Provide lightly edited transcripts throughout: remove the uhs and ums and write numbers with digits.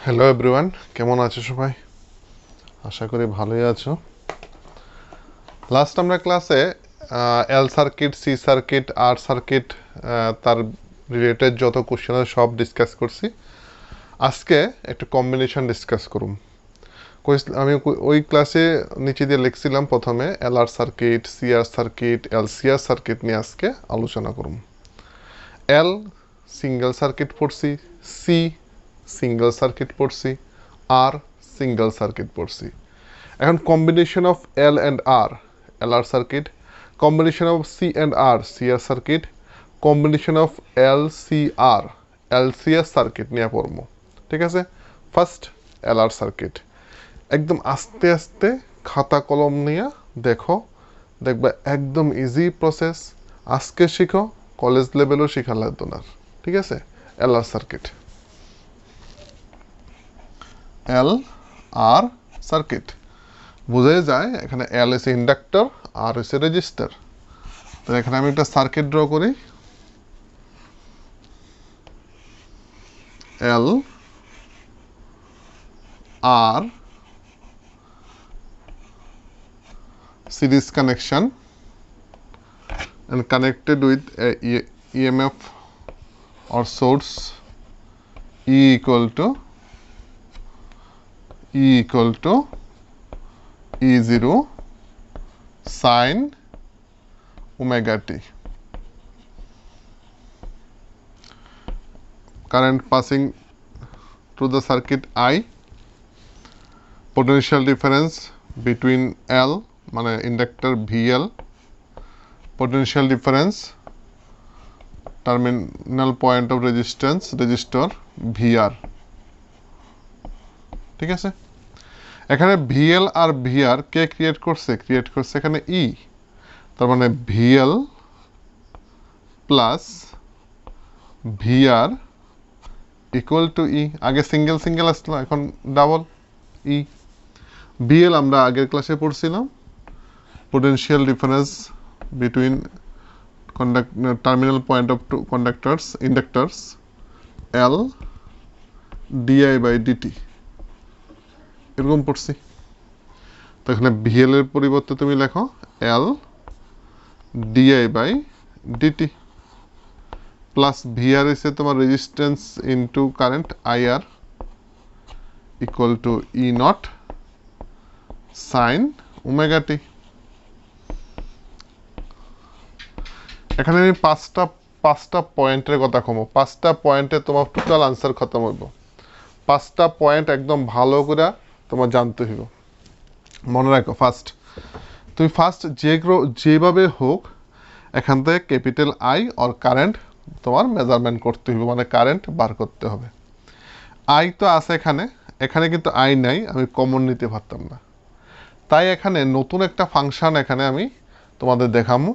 Hello everyone, কেমন আছো সবাই? আশা করি ভালোই আছো। লাস্ট আমরা ক্লাসে এল সার্কিট, সি সার্কিট, আর সার্কিট, তার রিলেটেড যত কোশ্চেন আছে সব ডিসকাস করছি। আজকে একটু কম্বিনেশন ডিসকাস করুম। আমি ওই ক্লাসে নিচে দিয়ে লিখছিলাম প্রথমে L R circuit, C R circuit, L C R circuit নিয়ে আজকে আলোচনা করুম। এল সিঙ্গেল সার্কিট পড়ছি, সি সিঙ্গেল সার্কিট পড়ছি, আর সিঙ্গেল সার্কিট পড়ছি। এখন combination of L and R, L R circuit, combination of C and R, C R circuit, combination of L C R, L C R circuit নিয়ে পড়বো। ঠিক আছে, first এল R circuit. একদম আস্তে আস্তে খাতা কলম নিয়ে দেখো, দেখবে একদম ইজি প্রসেস। আজকে শিখো, কলেজ লেভেলও শেখা লাগতো না। ঠিক আছে, এল আর সার্কিট, এল আর সার্কিট বোঝাই যায়। এখানে এল হচ্ছে ইন্ডাক্টর, আর হচ্ছে রেজিস্টার। তো এখানে আমি একটা সার্কিট ড্র করি। এল আর series connection and connected with a EMF or source E equal to E0 sin omega t. Current passing through the circuit I, potential difference between L মানে inductor VL, potential difference terminal point of resistance resistor VR। ঠিক আছে, এখানে VL আর VR কে create করছে এখানে E। তার মানে VL plus VR equal to E। আগে single single আসলো, এখন ডাবল E। VL আমরা আগের ক্লাসে পড়ছিলাম, potential difference between terminal point of two conductors, inductors, L di by dt, এরকম পড়ছি। তো এখানে VL এর পরিবর্তে তুমি লেখো L di by dt plus VR এসে তোমার resistance into current IR equal to E naught sine omega T. এখানে আমি পাঁচটা পয়েন্টের কথা কমো। পাঁচটা পয়েন্টে তোমার টোটাল আনসার খতম হইব। পাঁচটা পয়েন্ট একদম ভালো করে তোমার জানতে হইব। মনে রাখো, তুমি যেভাবে হোক এখান থেকে ক্যাপিটাল আই অর কারেন্ট তোমার মেজারমেন্ট করতে হইব, মানে কারেন্ট বার করতে হবে। আই তো আছে এখানে কিন্তু আই নাই, আমি কমন নিতে পারতাম না। তাই এখানে নতুন একটা ফাংশন এখানে আমি তোমাদের দেখামু,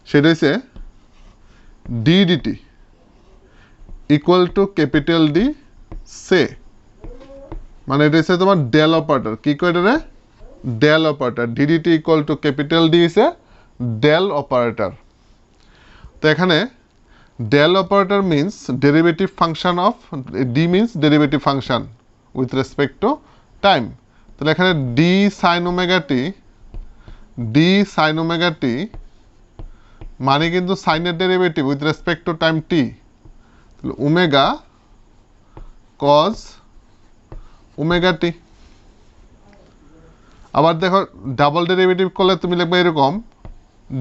সেটা হচ্ছে ddt equal to capital D সে, মানে এটা হচ্ছে তোমার ডেল অপারেটর। কি কয় এটা রে? Del operator. ddt equal to capital D হচ্ছে ডেল অপারেটর। তো এখানে del operator means derivative function of D, means derivative function with respect to time. তাহলে এখানে ডি সাইন ওমেগা টি মানে কিন্তু সাইনের derivative with respect to time T, তাহলে omega cos omega টি। আবার দেখো ডাবল ডেরিভেটিভ করলে তুমি লিখবে এরকম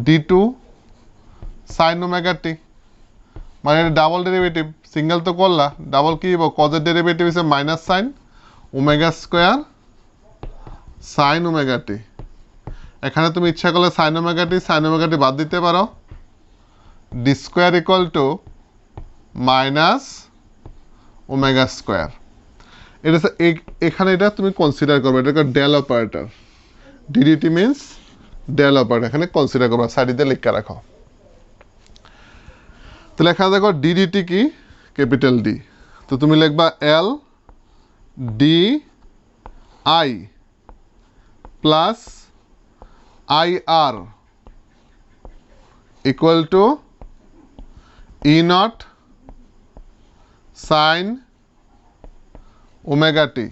D2 সাইন ওমেগা টি, মানে এটা ডাবল ডেরিভেটিভ। সিঙ্গেল তো করলা, ডাবল কি হইব? কজের ডেরিভেটিভ হচ্ছে minus sine omega square sine omega T. এখানে তুমি ইচ্ছা করলে সাইন ওমেগা টি বাদ দিতে পারো। D square equal to minus omega square. এটা এখানে এটা তুমি কনসিডার করবে, এটা del operator. DDT means del operator, এখানে কনসিডার করবে, সাইডে লিখে রাখো। তাহলে এখানে দেখো ডিডিটি কি? Capital D. তো তুমি লিখবা L D I plus I R equal to E naught sine omega T.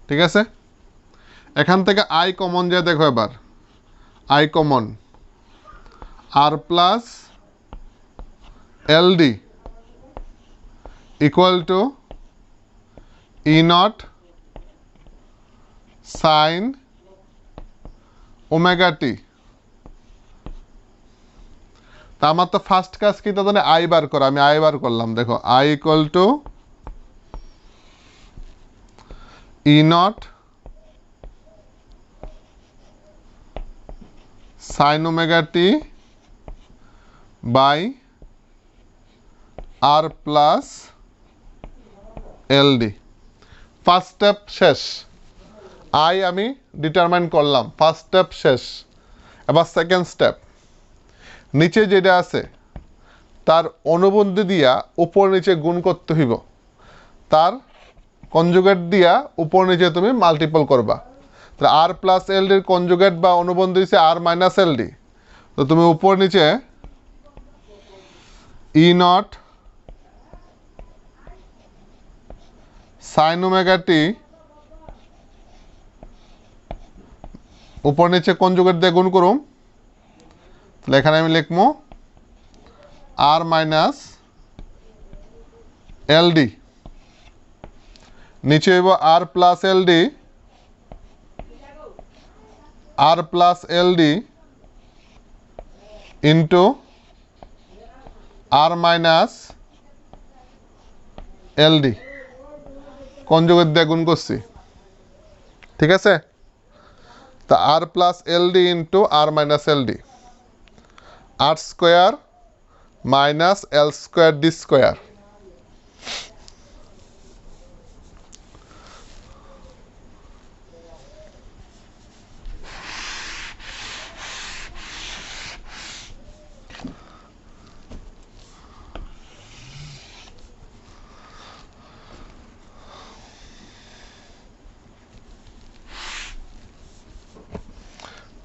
ঠিক আছে, এখান থেকে আই কমন যায়, দেখো এবার I common, R plus L D equal to E naught sine omega টি। তা আমার তো ফার্স্ট কাজ কি, তাহলে আই বার করা, আমি আই বার করলাম। দেখো I equal to E naught sine omega T by R plus L D. First step শেষ, আই আমি ডিটারমাইন করলাম, ফার্স্ট স্টেপ শেষ। এবার সেকেন্ড স্টেপ, নিচে যেটা আছে তার অনুবন্ধী দিয়া উপর নিচে গুণ করতে হইব, তার কনজুগেট দিয়া উপর নিচে তুমি মাল্টিপল করবা। তাহলে আর প্লাস এল ডির কনজুগেট বা অনুবন্ধী হচ্ছে আর মাইনাস এল ডি। তো তুমি উপর নিচে ই নট সাইন ওমেগা টি, উপর নিচে কনজুগেট দিয়ে গুণ করুম। তাহলে এখানে আমি লিখবো আর মাইনাস এল ডি, নিচে হইব R plus L D, R plus L D into R minus L D, conjugate দিয়ে গুণ করছি। ঠিক আছে, তা R plus L D into R minus L D, R square minus L square D square.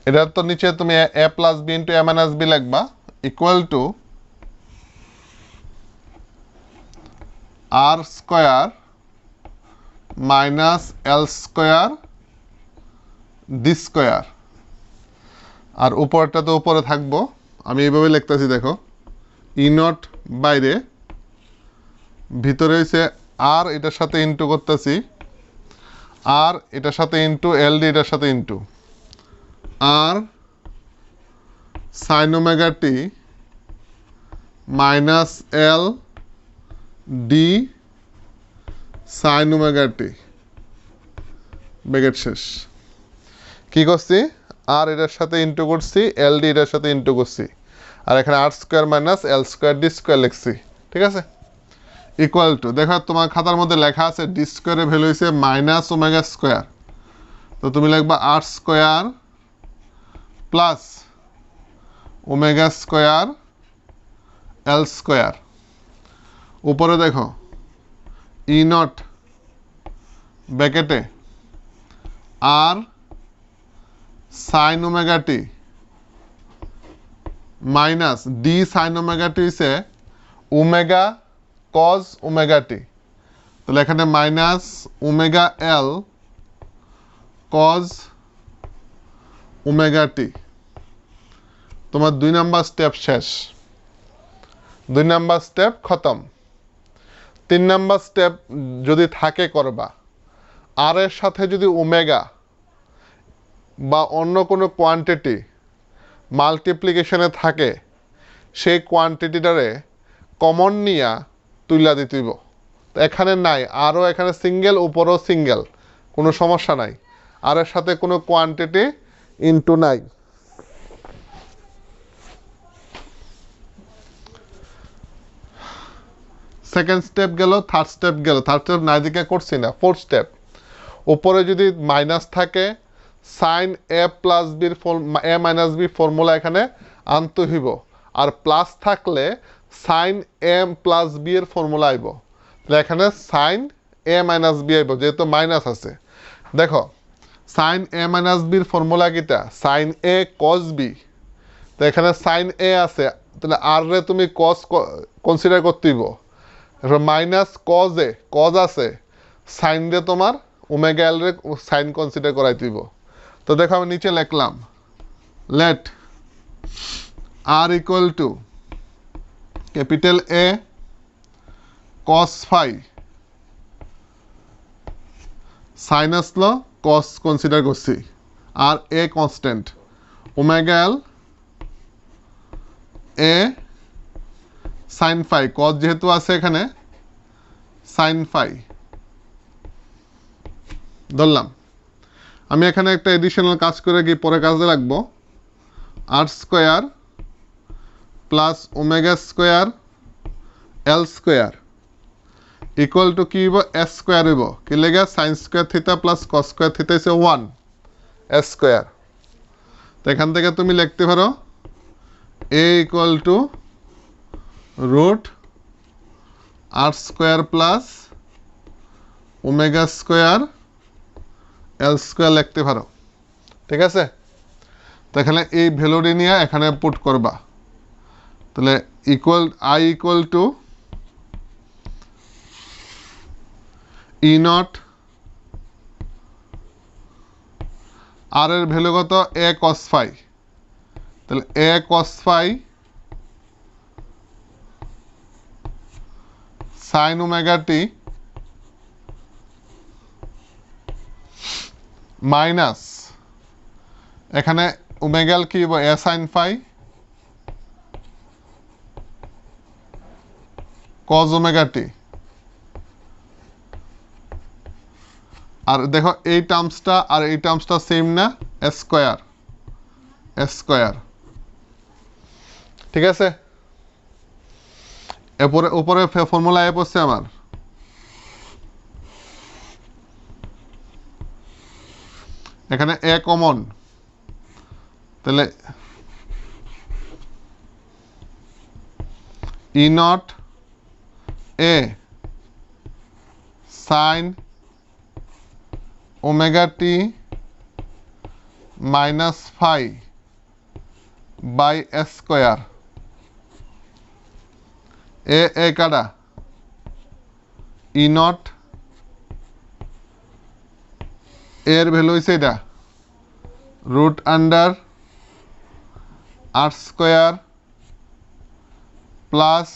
এটার তো নিচে তুমি A plus B into A minus B লিখবা equal to R square minus L square D square. আর উপরটা তো উপরে থাকবো, আমি এইভাবে লিখতেছি, দেখো ই নট বাইরে, ভিতরে হয়েছে আর এটার সাথে ইন্টু করতেছি, আর এটার সাথে ইন্টু এল ডি এটার সাথে into R sine omega T minus L D sine omega T, bracket শেষ। কি করছি, আর এটার সাথে ইন্টু করছি, এল ডি এটার সাথে ইন্টু করছি, আর এখানে আর square minus L square D square লিখছি। ঠিক আছে, ইকুয়াল টু, দেখো তোমার খাতার মধ্যে লেখা আছে ডি স্কোয়ারের ভ্যালু হয়েছে মাইনাস ওমেগা স্কোয়ার। তো তুমি লিখবা R square plus omega square L square. উপরে দেখো ই নট ব্র্যাকেটে R sine omega T minus D sine omega T হচ্ছে ওমেগা কজ ওমেগা টি। তাহলে এখানে minus omega L cos omega T. তোমার 2 নাম্বার স্টেপ শেষ, 2 নাম্বার স্টেপ খতম। 3 number step যদি থাকে করবা, আর এর সাথে যদি ওমেগা বা অন্য কোনো কোয়ান্টিটি মাল্টিপ্লিকেশনে থাকে, সেই কোয়ান্টিটিটারে কমন নিয়া তুইলা দিতেইব। এখানে নাই, আরও এখানে সিঙ্গেল, উপরও সিঙ্গেল, কোনো সমস্যা নাই, আর এর সাথে কোনো কোয়ান্টিটি ইনটু নাই। সেকেন্ড স্টেপ গেল, থার্ড স্টেপ গেল, থার্ড স্টেপ নাই দিকে করছি না। ফোর্থ স্টেপ, উপরে যদি মাইনাস থাকে সাইন এ প্লাস বির এ মাইনাস বি ফর্মুলা এখানে আনতে হইব, আর প্লাস থাকলে সাইন এ প্লাস বি এর ফর্মুলা আইব। তাহলে এখানে সাইন এ মাইনাস বি আইব, যেহেতু মাইনাস আছে। দেখো সাইন এ মাইনাস বির ফর্মুলা কিটা, সাইন এ কস বি। তো এখানে সাইন এ আছে, তাহলে আর রে তুমি কস কনসিডার করতে হইব, এরপর মাইনাস কজ আছে সাইন দিয়ে তোমার ওমেগা এল রে সাইন কনসিডার করাই দিব। তো দেখো আমি নিচে লিখলাম let R equal to capital A cos phi sine আসলো কস কনসিডার করছি R A constant omega L A sine phi cos যেহেতু আছে এখানে সাইন ফাই ধরলাম। আমি এখানে একটা এডিশনাল কাজ করে গিয়ে পরে কাজে রাখবো R square plus omega square L square equal to কি হইব এস স্কোয়ার হইব কি লেগে sine square theta plus cos square theta হচ্ছে 1 এস স্কোয়ার। তো এখান থেকে তুমি লিখতে পারো A equal to root R square plus omega square L square লিখতে পারো। ঠিক আছে, তো এখানে এই ভ্যালুটি নিয়ে এখানে পুট করবা। তাহলে equal I equal to E naught R এর ভ্যালু কত এ কস ফাই, তাহলে A cos phi sine omega T minus এখানে ওমেগাল কি হইব A sine phi cos omega T. আর দেখো এই টার্মসটা আর এই টার্মসটা সেম না, স্কোয়ার স্কোয়ার। ঠিক আছে, এরপরে উপরে ফর্মুলা এ পড়ছে আমার এখানে এ কমন, তাহলে E naught A sine omega T minus phi by square A কাটা ই নট এর ভ্যালু হয়েছে এটা root under R square plus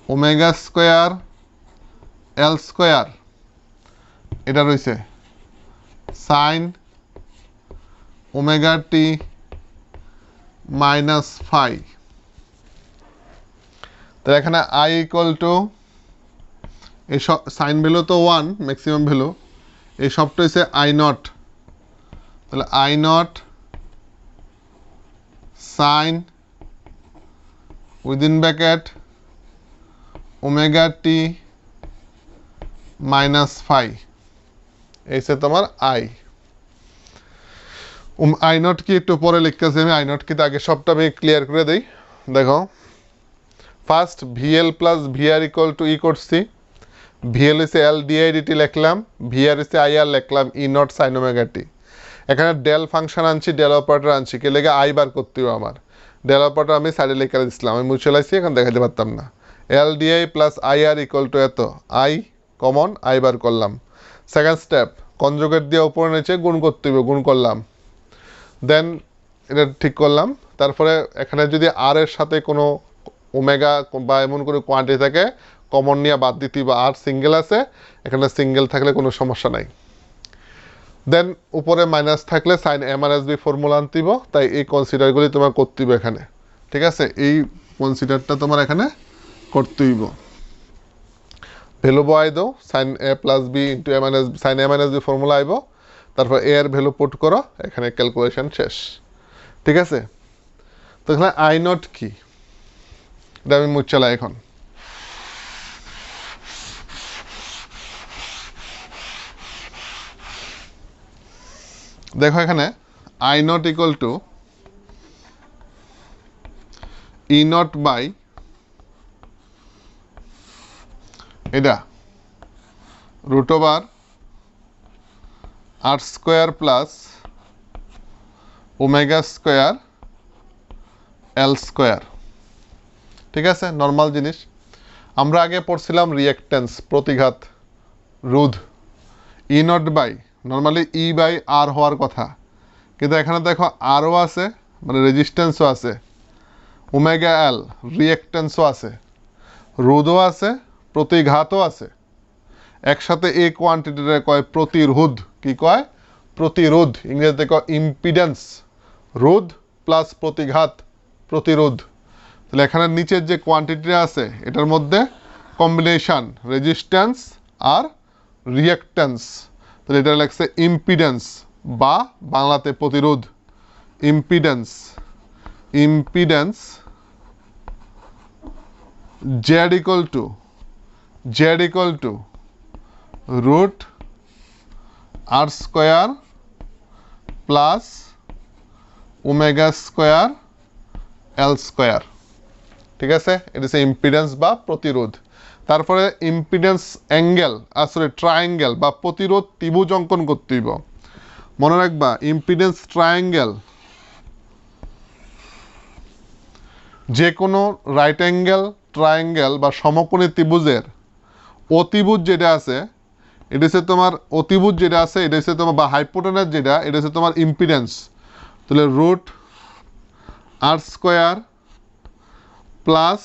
omega square L square, এটা রয়েছে sine omega T minus phi. তো এখানে আই ইকুয়াল টু এই সব সাইন ভ্যালু তো 1 ম্যাক্সিমাম ভ্যালু, এই সবটা হচ্ছে আই নট, তাহলে I naught sine within bracket omega T minus phi, এই সে তোমার আই। আই নট কি একটু পরে লিখতেছি আমি, আই নট কি তো আগে সবটা আমি ক্লিয়ার করে দিই। দেখো first VL plus VR equal to E করছি, ভিএল হচ্ছে এল ডিআই ডিটি লিখলাম, ভিআর হচ্ছে আইআর লিখলাম E naught sine omega T. এখানে ডেল ফাংশন আনছি, ডেল অপারেটর আনছি, কে লেগে আই বার করতে হবে আমার। ডেল অপারেটর আমি সাইডে লিখে দিচ্ছিলাম, আমি মুছে লাইছি, এখন দেখাতে পারতাম না। L DI plus IR equal to এত, আই কমন আই বার করলাম। সেকেন্ড স্টেপ কনজুগেট দিয়ে উপরে নিচে গুণ করতে হবে, গুণ করলাম, দেন এটা ঠিক করলাম। তারপরে এখানে যদি আর এর সাথে কোনো ওমেগা বা এমন কোনো কোয়ান্টিটি থাকে কমন নিয়ে বাদ দিতে বা আর সিঙ্গেল আছে, এখানে সিঙ্গেল থাকলে কোনো সমস্যা নাই। দেন উপরে মাইনাস থাকলে sign M R S B formula আনতিব, তাই এই কনসিডারগুলি তোমার করতে হবে এখানে। ঠিক আছে, এই কনসিডারটা তোমার এখানে করতে হইব। ভ্যালু বয়াই দাও, sine A plus B into M N S, sine M N S B formula আইব, তারপর এ এর ভ্যালু পুট করো, এখানে ক্যালকুলেশন শেষ। ঠিক আছে, তো এখানে আই নট কি এটা আমি মুচ্ছালাই এখন। দেখো এখানে I naught equal to E naught by এটা root over R square plus omega square L square. ঠিক আছে, নর্মাল জিনিস। আমরা আগে পড়ছিলাম রিঅ্যাকট্যান্স প্রতিঘাত রোধ E naught by normally E by R হওয়ার কথা কিন্তু এখানে দেখো আরও আছে মানে রেজিস্ট্যান্সও আছে ওমেগা এল রিঅ্যাকট্যান্সও আছে রোধও আছে প্রতিঘাতও আছে একসাথে এই কোয়ান্টিটিটা কয় প্রতিরোধ কি কয় প্রতিরোধ ইংরেজিতে কয় ইম্পিডেন্স রোধ প্লাস প্রতিঘাত প্রতিরোধ তাহলে এখানে নিচের যে কোয়ান্টিটিটা আছে এটার মধ্যে কম্বিনেশন রেজিস্ট্যান্স আর রিঅ্যাকট্যান্স তাহলে এটা লাগছে ইম্পিডেন্স বা বাংলাতে প্রতিরোধ impedance impedance Z equal to root R square plus omega square L square ঠিক আছে এটা হচ্ছে ইম্পিডেন্স বা প্রতিরোধ তারপরে ইম্পিডেন্স অ্যাঙ্গেল সরি ট্রায়াঙ্গেল বা প্রতিরোধ ত্রিভুজ অঙ্কন করতে হইব মনে রাখবা ইম্পিডেন্স ট্রায়াঙ্গেল যে কোনো রাইট অ্যাঙ্গেল ট্রায়াঙ্গেল বা সমকোণী ত্রিভুজের অতিভুজ যেটা আছে এটা হচ্ছে তোমার অতিভুজ যেটা আছে এটা হচ্ছে তোমার বা হাইপোটেনাস যেটা এটা হচ্ছে তোমার ইম্পিডেন্স তাহলে root R square plus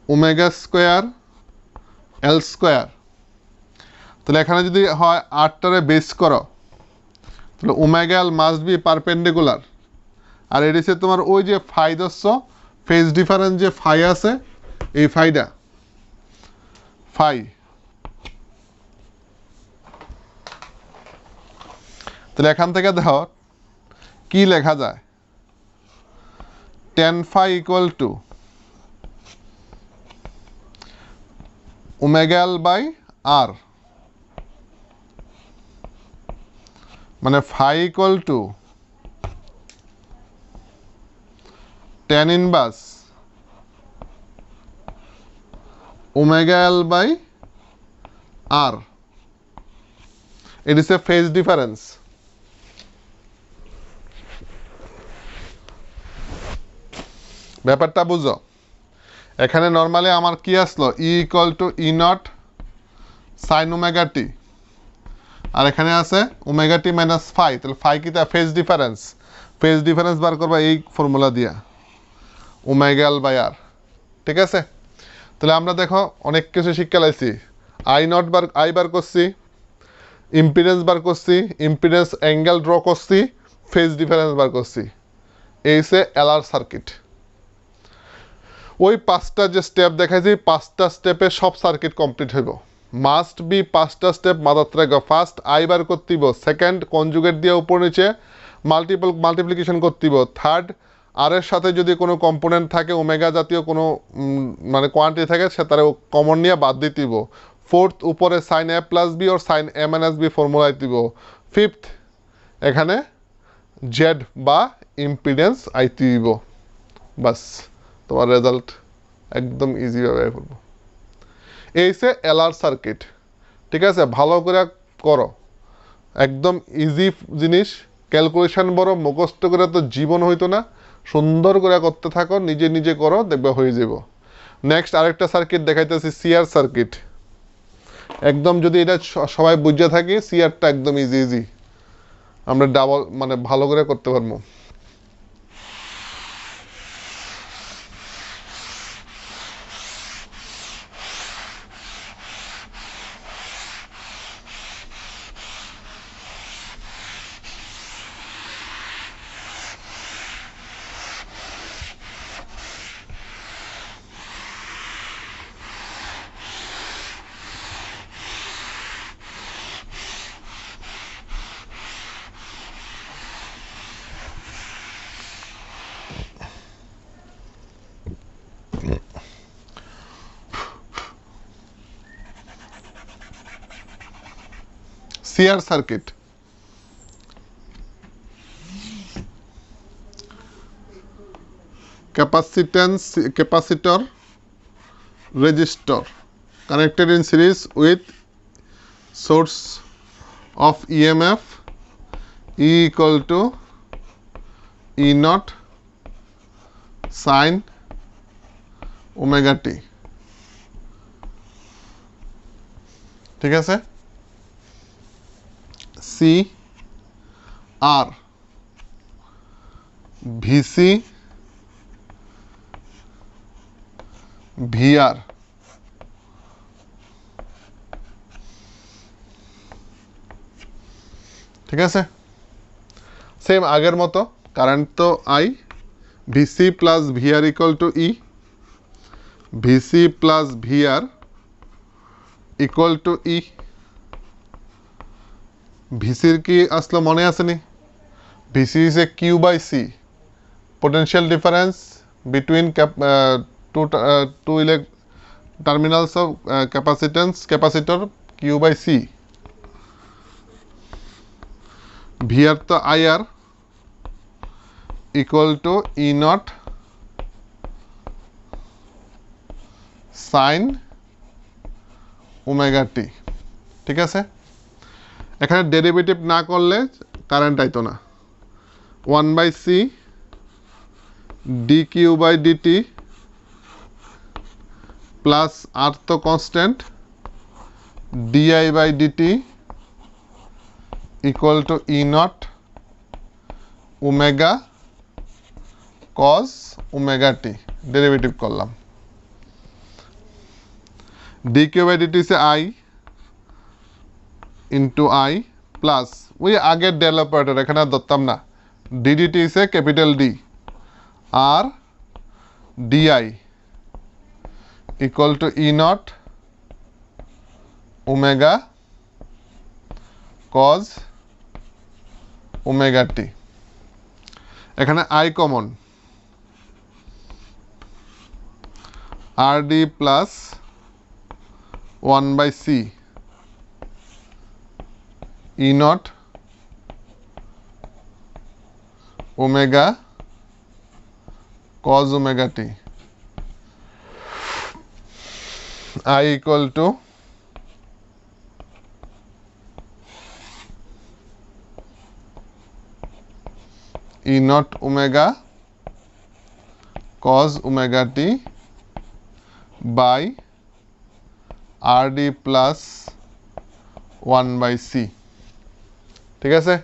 omega square L square তাহলে এখানে যদি হয় আটটারে বেস করো তাহলে omega L must be perpendicular আর এটা হচ্ছে তোমার ওই যে ফাই দস্য ফেজ ডিফারেন্স যে ফাই আছে এই ফাইটা ফাই তাহলে এখান থেকে দেখো কি লেখা যায় tan phi equal to omega L by R মানে phi equal to tan inverse omega L by R it is a phase difference ব্যাপারটা বুঝো এখানে নর্মালি আমার কি আসলো E equal to E naught sine omega T আর এখানে আছে ওমেগা টি মাইনাস ফাই তাহলে ফাই কি তা ফেজ ডিফারেন্স বার করবা এই ফর্মুলা দিয়া ওমেগা এল বাই আর ঠিক আছে তাহলে আমরা দেখো অনেক কিছু শিক্ষা লাইছি আই বার করছি ইম্পিডেন্স বার করছি ইম্পিডেন্স অ্যাঙ্গেল ড্র করছি ফেজ ডিফারেন্স বার করছি এই সে এলআর সার্কিট ওই পাঁচটা যে স্টেপ দেখাইছি পাঁচটা স্টেপে সব সার্কিট কমপ্লিট হইব মাস্ট বি পাঁচটা স্টেপ মাথায় রাখবা ফার্স্ট আই বার করতেইব সেকেন্ড কনজুগেট দিয়ে উপর নিচে মাল্টিপ্লিকেশন করতেইব থার্ড আর এর সাথে যদি কোনো কম্পোনেন্ট থাকে ওমেগা জাতীয় কোনো মানে কোয়ান্টিটি থাকে সে তার কমন নিয়ে বাদ দিতেইব ফোর্থ উপরে sign A plus B or sign A minus B formula দিব ফিফথ এখানে জেড বা ইম্পিডেন্স আইতেইব বাস তোমার রেজাল্ট একদম ইজিভাবে করব এই সে এলআর সার্কিট ঠিক আছে ভালো করে করো একদম ইজি জিনিস ক্যালকুলেশন বড় মুখস্থ করে তো জীবন হইতো না সুন্দর করে করতে থাকো নিজে নিজে করো দেখবে হয়ে যাব নেক্সট আরেকটা সার্কিট দেখাইতেছি সিআর সার্কিট একদম যদি এটা সবাই বুঝে থাকি সিআরটা একদম ইজি আমরা ডাবল মানে ভালো করে করতে পারবো CR circuit capacitor resistor connected in series with source of EMF E equal to E naught sin omega T ঠিক আছে সি আর ভিসি ভিআর ঠিক আছে সেম আগের মতো কারেন্ট তো I VC plus VR equal to E VC plus VR equal to E ভিসির কি আসলো মনে আসেনি VC is a Q by C potential difference between two terminals of capacitor Q by C VR to IR equal to E naught sin omega t ঠিক আছে এখানে derivative না করলে কারেন্ট আইতো না 1 by C dq by dt plus r to constant di by dt equal to e naught omega cos omega t derivative করলাম dq by dt is I into I plus ওই আগের del operator এখানে ধরতাম না ddt is a capital D R di equal to E naught omega cos omega t এখানে I common RD plus 1 by C E naught omega cos omega t I equal to E naught omega cos omega t by RD plus 1 by C ঠিক আছে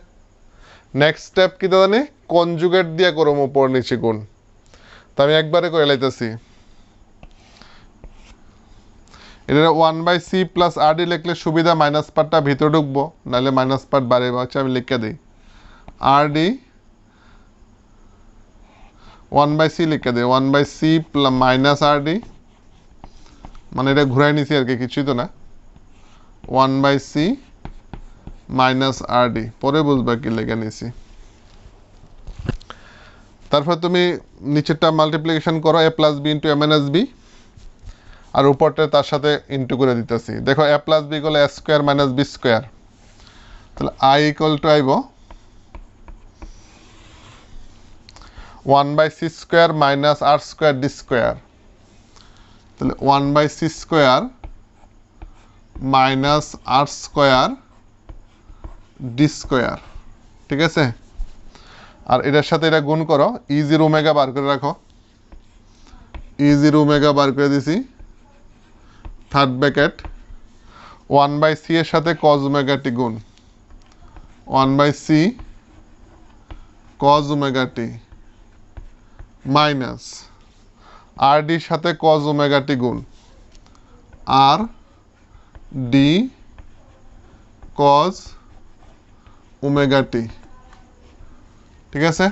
next step কি জানি conjugate দিয়ে করব উপর নিচে গুণ তো আমি একবারে করে লাইতেছি এটা 1 by C plus R D লিখলে সুবিধা মাইনাস পার্টটা ভিতরে ঢুকবো নাহলে মাইনাস পার্ট বাড়ে বাড়ছে আমি লিখে দিই আর ডি 1 বাই সি লিখে দিই 1 by C minus R D মানে এটা ঘুরাই নিছি আর কি কিছুই তো না 1 by C minus R D পরে বুঝবা কি লেখা নিছি তারপর তুমি নিচেরটা মাল্টিপ্লিকেশন করো a plus B into A minus B আর উপরটা তার সাথে ইন্টু করে দিতেছি দেখো a প্লাস বি করলে a square minus B square তাহলে i ইকুয়াল টু আইব 1 by C square minus R square D square তাহলে 1 by C square minus R square D square ঠিক আছে আর এটার সাথে এটা গুণ করো ই জিরো ওমেগা বার করে রাখো ই জিরো ওমেগা বার করে দিছি থার্ড ব্র্যাকেট 1 বাই সি এর সাথে কজ ওমেগা টি গুণ 1 by C cos omega T minus R ডির সাথে কজ ওমেগা টি গুণ R D cos omega T ঠিক আছে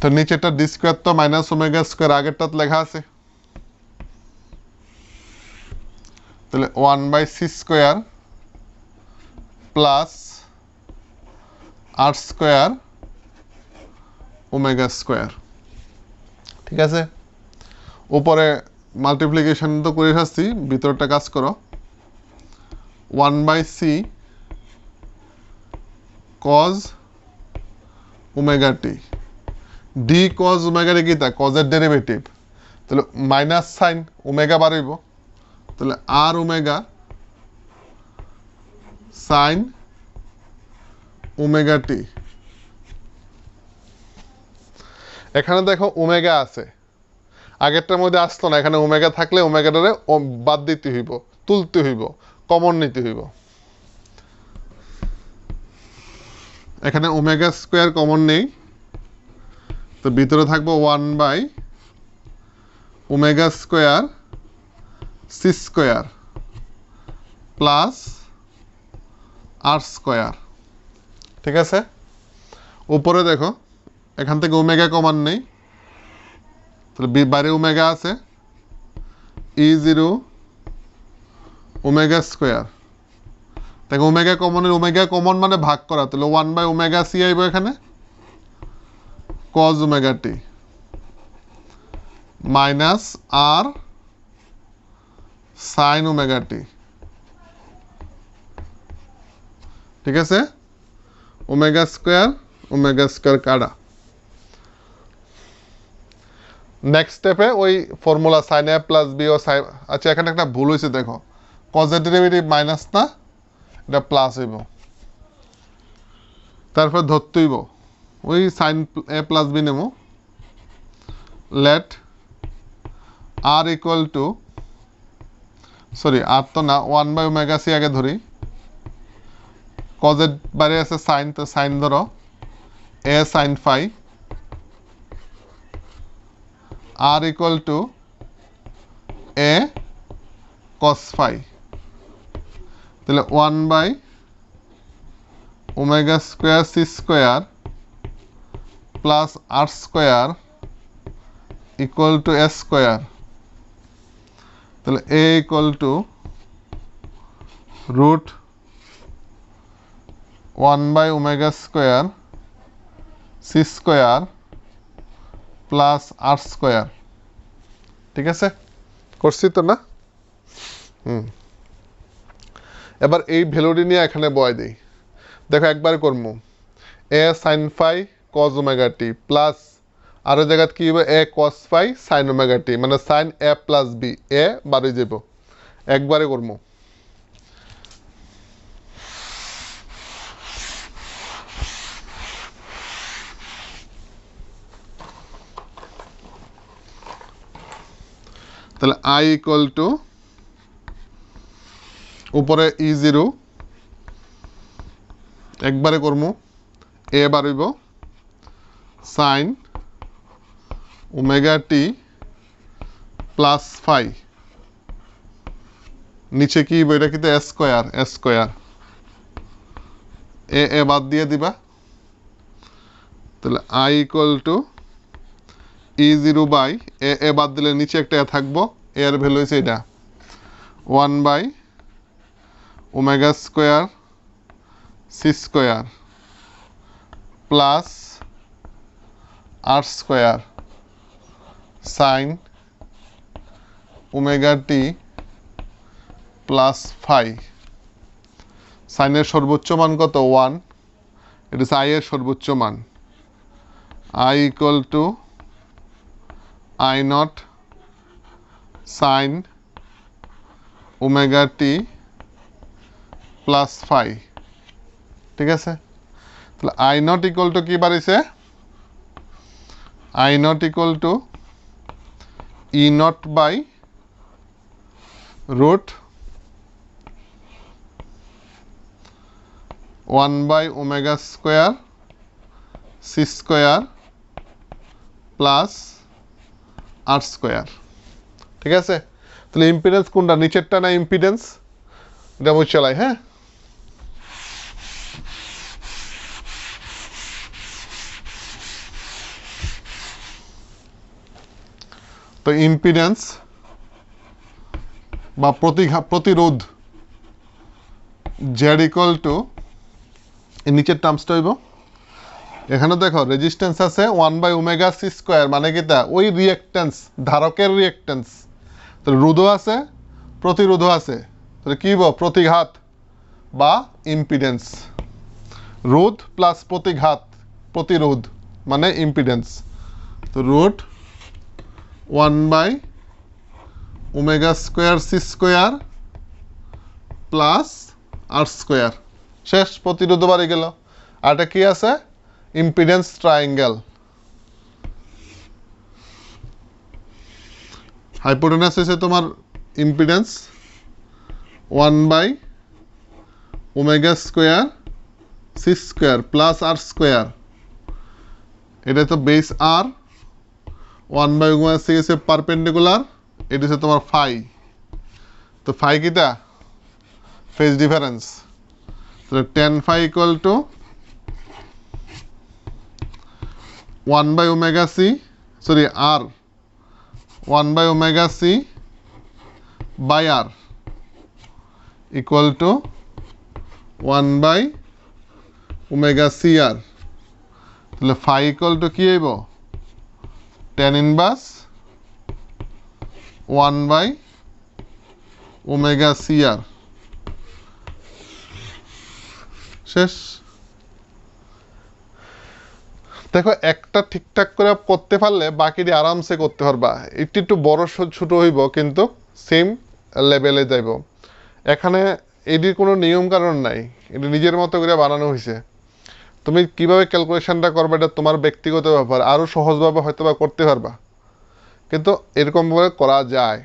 তো নিচেটা ডি স্কোয়ার তো মাইনাস ওমেগা স্কোয়ার আগেরটা লেখা আছে তাহলে 1 by C square plus R square omega square ঠিক আছে উপরে মাল্টিপ্লিকেশন তো করে আসছি ভিতরটা কাজ করো 1 by C cos omega T D cos omega T কি তা কজের ডেরিভেটিভ তাহলে মাইনাস সাইন ওমেগা বাড়াইব তাহলে R omega sine omega T এখানে দেখো ওমেগা আছে আগেরটার মধ্যে আসতো না, এখানে ওমেগা থাকলে ওমেগাটারে বাদ দিতে হইব, তুলতে হইব, কমন নিতে হইব। এখানে ওমেগা স্কোয়ার কমন নেই, তো ভিতরে থাকবো 1 by omega square C square plus R square. ঠিক আছে, উপরে দেখো এখান থেকে ওমেগা কমন নেই, তাহলে বাইরে ওমেগা আছে, E0 ওমেগা স্কোয়ার। দেখো ওমেগা কমনের ওমেগা কমন মানে ভাগ করা, তাহলে 1 বাই ওমেগা সি আইব এখানে, কজ ওমেগা টি মাইনাস আর সাইন ওমেগা টি। ঠিক আছে, ওমেগা স্কোয়ার কাটা। নেক্সট স্টেপে ওই formula sign A plus B O sign, আচ্ছা এখানে একটা ভুল হয়েছে, দেখো কজের ডেরিভেটিভ মাইনাস না, এটা প্লাস হইব, তারপর ধরতে হইব ওই সাইন এ প্লাস বি নেব, let R equal to, sorry R তো না, 1 বাই ওমেগা সি আগে ধরি, কজের বাইরে আছে সাইন, তো সাইন ধরো A sine phi, R equal to A cos phi, তাহলে 1 by omega square C square plus R square equal to A square, তাহলে A equal to root 1 by omega square C square plus R square. ঠিক আছে, করছি তো না? এবার এই ভ্যালুটি নিয়ে এখানে বয় দিই, দেখো একবার করবো এ sine phi cos omega T plus আরো জায়গাত কি হবে এ cos phi sine omega T, মানে সাইন এ প্লাস বি, এ বাড়ি যাব, একবারে করবো। তাহলে আই ইকুয়াল টু উপরে E0 একবারে করবো, এ বাড়িব sign omega T plus phi, নিচে কি এটা কিন্তু স্কোয়ার, এ বাদ দিয়ে দিবা, তাহলে I equal to E0 by A বাদ দিলে নিচে একটা এ থাকবো, এর ভ্যালু হয়েছে এটা 1 by omega square C square plus R square sine omega T plus phi. সাইনের সর্বোচ্চ মান কত 1, এটা হচ্ছে আই এর সর্বোচ্চ মান, I equal to I naught sine omega T plus phi. ঠিক আছে, তাহলে আই নট ইকুয়াল টু কি বাড়িছে, I naught equal to E naught by root 1 by omega square C square plus R square. ঠিক আছে, তাহলে ইম্পিডেন্স কোনটা, নিচেরটা না ইম্পিডেন্স, এটা আমি চালাই। হ্যাঁ, তো ইম্পিডেন্স বা প্রতিরোধ জেড ইকুয়াল টু নিচের টার্মসটা হইব, এখানে দেখো রেজিস্ট্যান্স আছে 1 বাই ওমেগা সি স্কোয়ার, মানে কি তা ওই রিয়েক্ট্যান্স, ধারকের রিয়েক্ট্যান্স, তাহলে রোধও আছে প্রতিরোধও আছে, তাহলে কি হইব প্রতিঘাত বা ইম্পিডেন্স, রোধ প্লাস প্রতিরোধ মানে ইম্পিডেন্স, তো root 1 by omega square C square plus R square, শেষ, প্রতিরোধ বাড়ি গেল। আর এটা কি আছে ইম্পিডেন্স ট্রায়াঙ্গেল, হাইপোটেনাস হচ্ছে তোমার impedance one by omega square C square plus R square, এটা তো বেস আর, 1/ওমেগা সি হচ্ছে পারপেন্ডিকুলার, এটা হচ্ছে তোমার ফাই। তো ফাই কিটা ফেজ ডিফারেন্স, তাহলে tan phi equal to one by omega C, sorry R one by omega C by R equal to one by omega C R. তাহলে ফাই ইকুয়াল টু কি হইব tan inverse one by omega C R. শেষ। দেখো একটা ঠিকঠাক করে করতে পারলে বাকিটি আরামসে করতে পারবা, একটু বড় ছোট হইব কিন্তু সেম লেভেলে যাইব। এখানে এটির কোনো নিয়ম কারণ নাই, এটি নিজের মতো করে বানানো হয়েছে। তুমি কিভাবে ক্যালকুলেশনটা করবে এটা তোমার ব্যক্তিগত ব্যাপার, আরও সহজভাবে হয়তো বা করতে পারবা, কিন্তু এরকমভাবে করা যায়।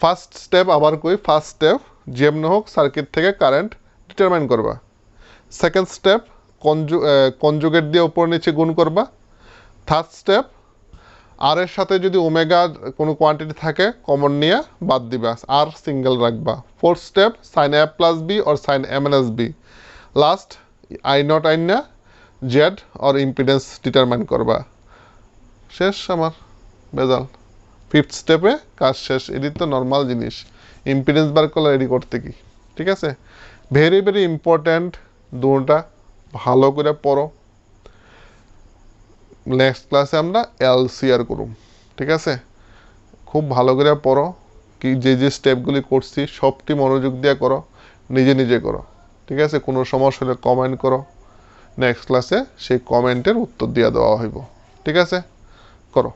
ফার্স্ট স্টেপ আবার কই, ফার্স্ট স্টেপ যেমন হোক সার্কিট থেকে কারেন্ট ডিটারমাইন করবা। সেকেন্ড স্টেপ কনজুগেট দিয়ে উপর নিচে গুণ করবা। থার্ড স্টেপ আর এর সাথে যদি ওমেগা কোনো কোয়ান্টিটি থাকে কমন নিয়ে বাদ দিবা, আর সিঙ্গেল রাখবা। Fourth step sine A plus B or sine A minus B. Last I naught আইনা জেড অর ইম্পিডেন্স ডিটারমাইন করবা। শেষ আমার বেজাল। ফিফথ স্টেপে কাজ শেষ। এটি তো নর্মাল জিনিস, ইম্পিডেন্স বার করলে রেডি করতে কি। ঠিক আছে, ভেরি ভেরি ইম্পর্ট্যান্ট, দুটা ভালো করে পড়ো। নেক্সট ক্লাসে আমরা এলসিআর করুম। ঠিক আছে, খুব ভালো করে পড়ো, কি যে যে স্টেপগুলি করছি সবটি মনোযোগ দিয়ে করো, নিজে নিজে করো। ঠিক আছে, কোনো সমস্যা হলে কমেন্ট করো, নেক্সট ক্লাসে সেই কমেন্টের উত্তর দিয়ে দেওয়া হইব। ঠিক আছে, করো।